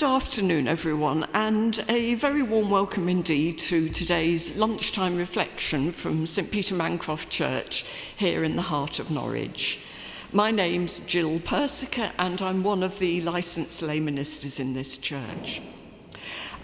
Good afternoon, everyone, and a very warm welcome indeed to today's lunchtime reflection from St Peter Mancroft Church here in the heart of Norwich. My name's Gill Persicke, and I'm one of the licensed lay ministers in this church.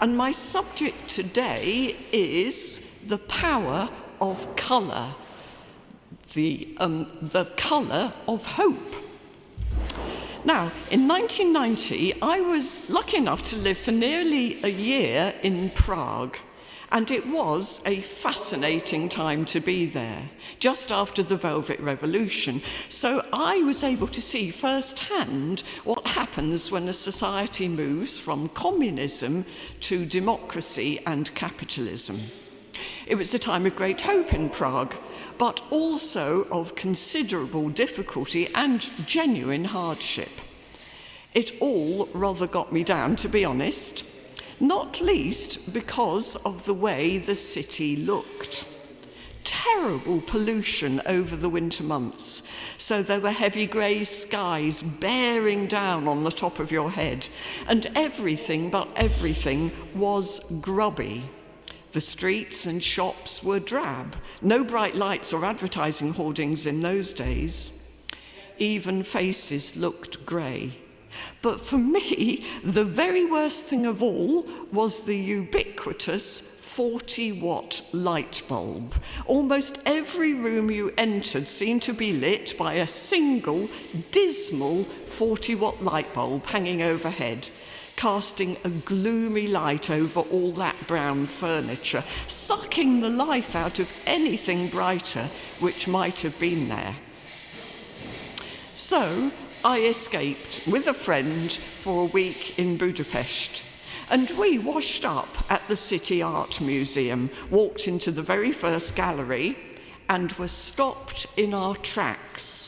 And my subject today is the power of colour, the colour of hope. Now, in 1990, I was lucky enough to live for nearly a year in Prague, and it was a fascinating time to be there, just after the Velvet Revolution. So I was able to see firsthand what happens when a society moves from communism to democracy and capitalism. It was a time of great hope in Prague, but also of considerable difficulty and genuine hardship. It all rather got me down, to be honest, not least because of the way the city looked. Terrible pollution over the winter months, so there were heavy grey skies bearing down on the top of your head, and everything but everything was grubby. The streets and shops were drab. No bright lights or advertising hoardings in those days. Even faces looked grey. But for me, the very worst thing of all was the ubiquitous 40-watt light bulb. Almost every room you entered seemed to be lit by a single, dismal 40-watt light bulb hanging overhead, casting a gloomy light over all that brown furniture, sucking the life out of anything brighter which might have been there. So I escaped with a friend for a week in Budapest, and we washed up at the City Art Museum, walked into the very first gallery, and were stopped in our tracks.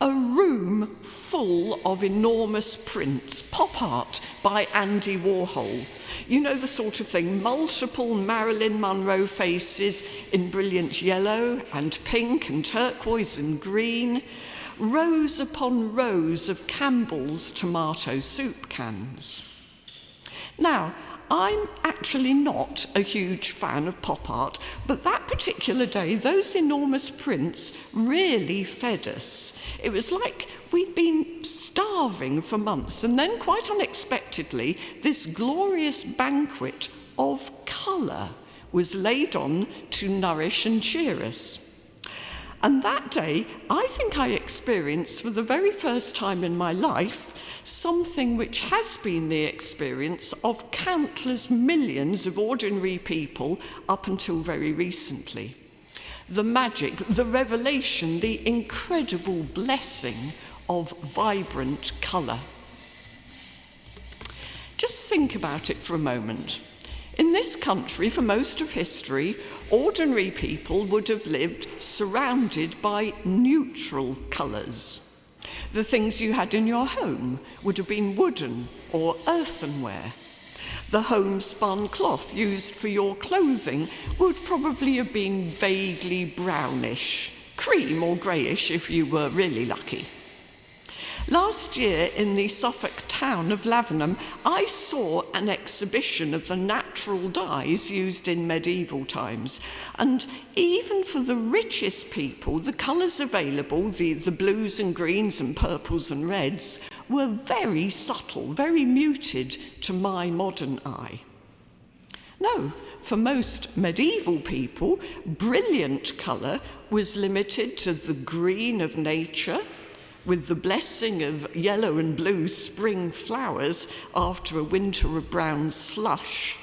A room full of enormous prints, pop art by Andy Warhol. You know, the sort of thing, multiple Marilyn Monroe faces in brilliant yellow and pink and turquoise and green, rows upon rows of Campbell's tomato soup cans. Now, I'm actually not a huge fan of pop art, but that particular day, those enormous prints really fed us. It was like we'd been starving for months, and then quite unexpectedly, this glorious banquet of colour was laid on to nourish and cheer us. And that day, I think I experienced for the very first time in my life something which has been the experience of countless millions of ordinary people up until very recently. The magic, the revelation, the incredible blessing of vibrant colour. Just think about it for a moment. In this country, for most of history, ordinary people would have lived surrounded by neutral colours. The things you had in your home would have been wooden or earthenware. The homespun cloth used for your clothing would probably have been vaguely brownish, cream or greyish if you were really lucky. Last year in the Suffolk town of Lavenham, I saw an exhibition of the natural dyes used in medieval times. And even for the richest people, the colours available, the blues and greens and purples and reds, were very subtle, very muted to my modern eye. No, for most medieval people, brilliant colour was limited to the green of nature, with the blessing of yellow and blue spring flowers after a winter of brown slush.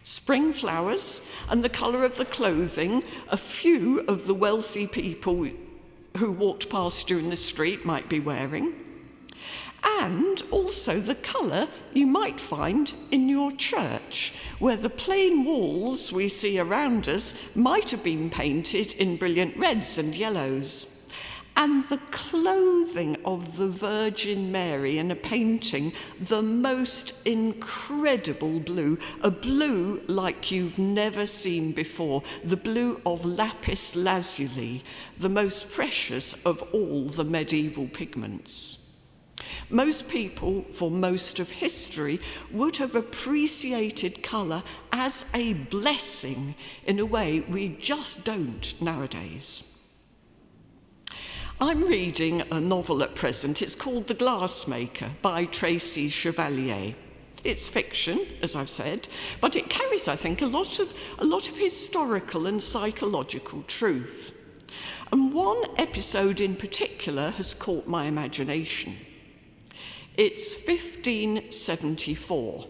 Spring flowers and the colour of the clothing a few of the wealthy people who walked past you in the street might be wearing, and also the colour you might find in your church, where the plain walls we see around us might have been painted in brilliant reds and yellows. And the clothing of the Virgin Mary in a painting, the most incredible blue, a blue like you've never seen before, the blue of lapis lazuli, the most precious of all the medieval pigments. Most people, for most of history, would have appreciated colour as a blessing in a way we just don't nowadays. I'm reading a novel at present. It's called The Glassmaker by Tracy Chevalier. It's fiction, as I've said, but it carries, I think, a lot of historical and psychological truth. And one episode in particular has caught my imagination. It's 1574,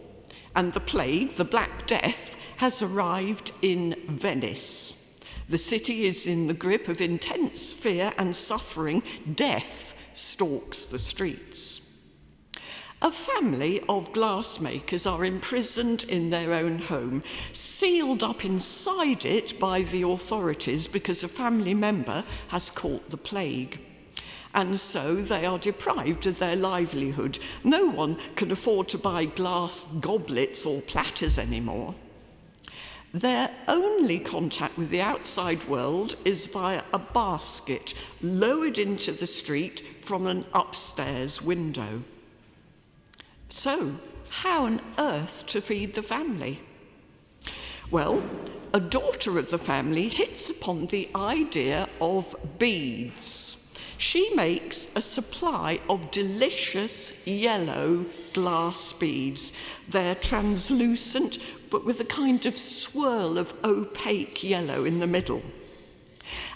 and the plague, the Black Death, has arrived in Venice. The city is in the grip of intense fear and suffering. Death stalks the streets. A family of glassmakers are imprisoned in their own home, sealed up inside it by the authorities because a family member has caught the plague. And so they are deprived of their livelihood. No one can afford to buy glass goblets or platters anymore. Their only contact with the outside world is via a basket lowered into the street from an upstairs window. So, how on earth to feed the family? Well, a daughter of the family hits upon the idea of beads. She makes a supply of delicious yellow glass beads. They're translucent, but with a kind of swirl of opaque yellow in the middle.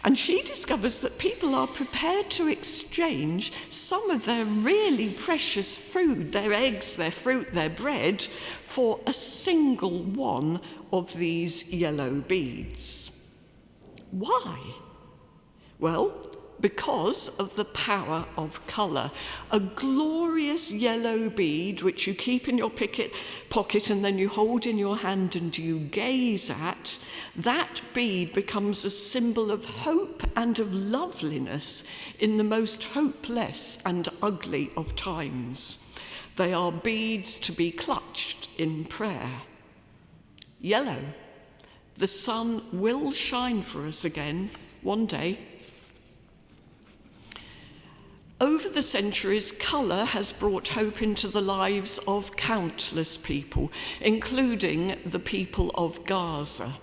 And she discovers that people are prepared to exchange some of their really precious food, their eggs, their fruit, their bread, for a single one of these yellow beads. Why? Well, because of the power of colour. A glorious yellow bead which you keep in your pocket and then you hold in your hand and you gaze at, that bead becomes a symbol of hope and of loveliness in the most hopeless and ugly of times. They are beads to be clutched in prayer. Yellow. The sun will shine for us again one day. Over the centuries, colour has brought hope into the lives of countless people, including the people of Gaza.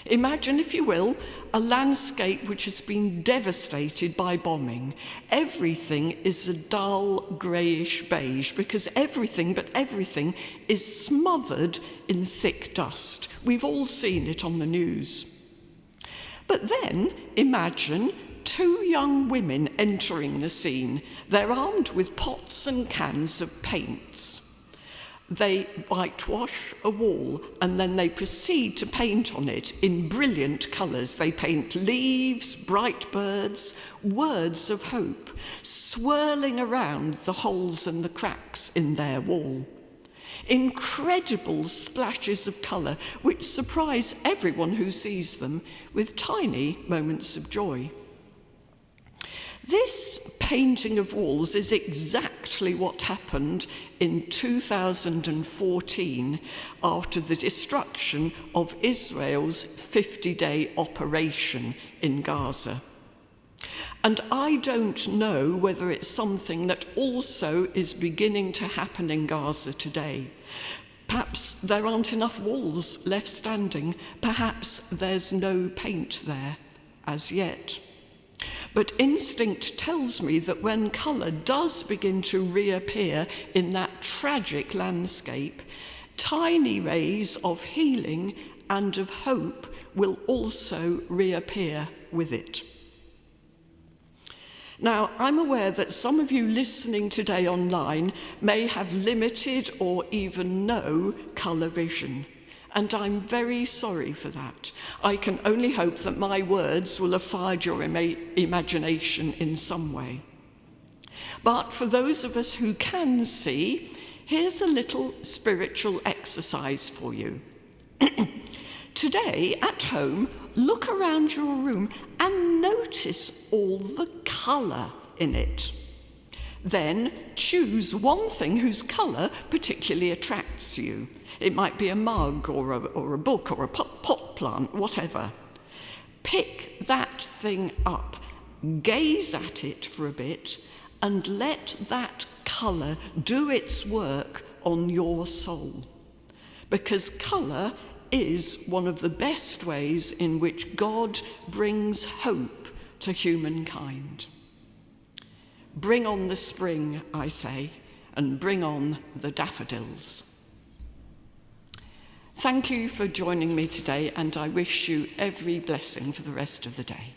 Imagine, if you will, a landscape which has been devastated by bombing. Everything is a dull greyish beige because everything is smothered in thick dust. We've all seen it on the news. But then imagine two young women entering the scene. They're armed with pots and cans of paints. They whitewash a wall and then they proceed to paint on it in brilliant colours. They paint leaves, bright birds, words of hope, swirling around the holes and the cracks in their wall. Incredible splashes of colour which surprise everyone who sees them with tiny moments of joy. This painting of walls is exactly what happened in 2014 after the destruction of Israel's 50-day operation in Gaza. And I don't know whether it's something that also is beginning to happen in Gaza today. Perhaps there aren't enough walls left standing. Perhaps there's no paint there as yet. But instinct tells me that when colour does begin to reappear in that tragic landscape, tiny rays of healing and of hope will also reappear with it. Now, I'm aware that some of you listening today online may have limited or even no colour vision. And I'm very sorry for that. I can only hope that my words will have fired your imagination in some way. But for those of us who can see, here's a little spiritual exercise for you. Today, at home, look around your room and notice all the colour in it. Then choose one thing whose colour particularly attracts you. It might be a mug or a book or a pot plant, whatever. Pick that thing up, gaze at it for a bit, and let that colour do its work on your soul. Because colour is one of the best ways in which God brings hope to humankind. Bring on the spring, I say, and bring on the daffodils. Thank you for joining me today, and I wish you every blessing for the rest of the day.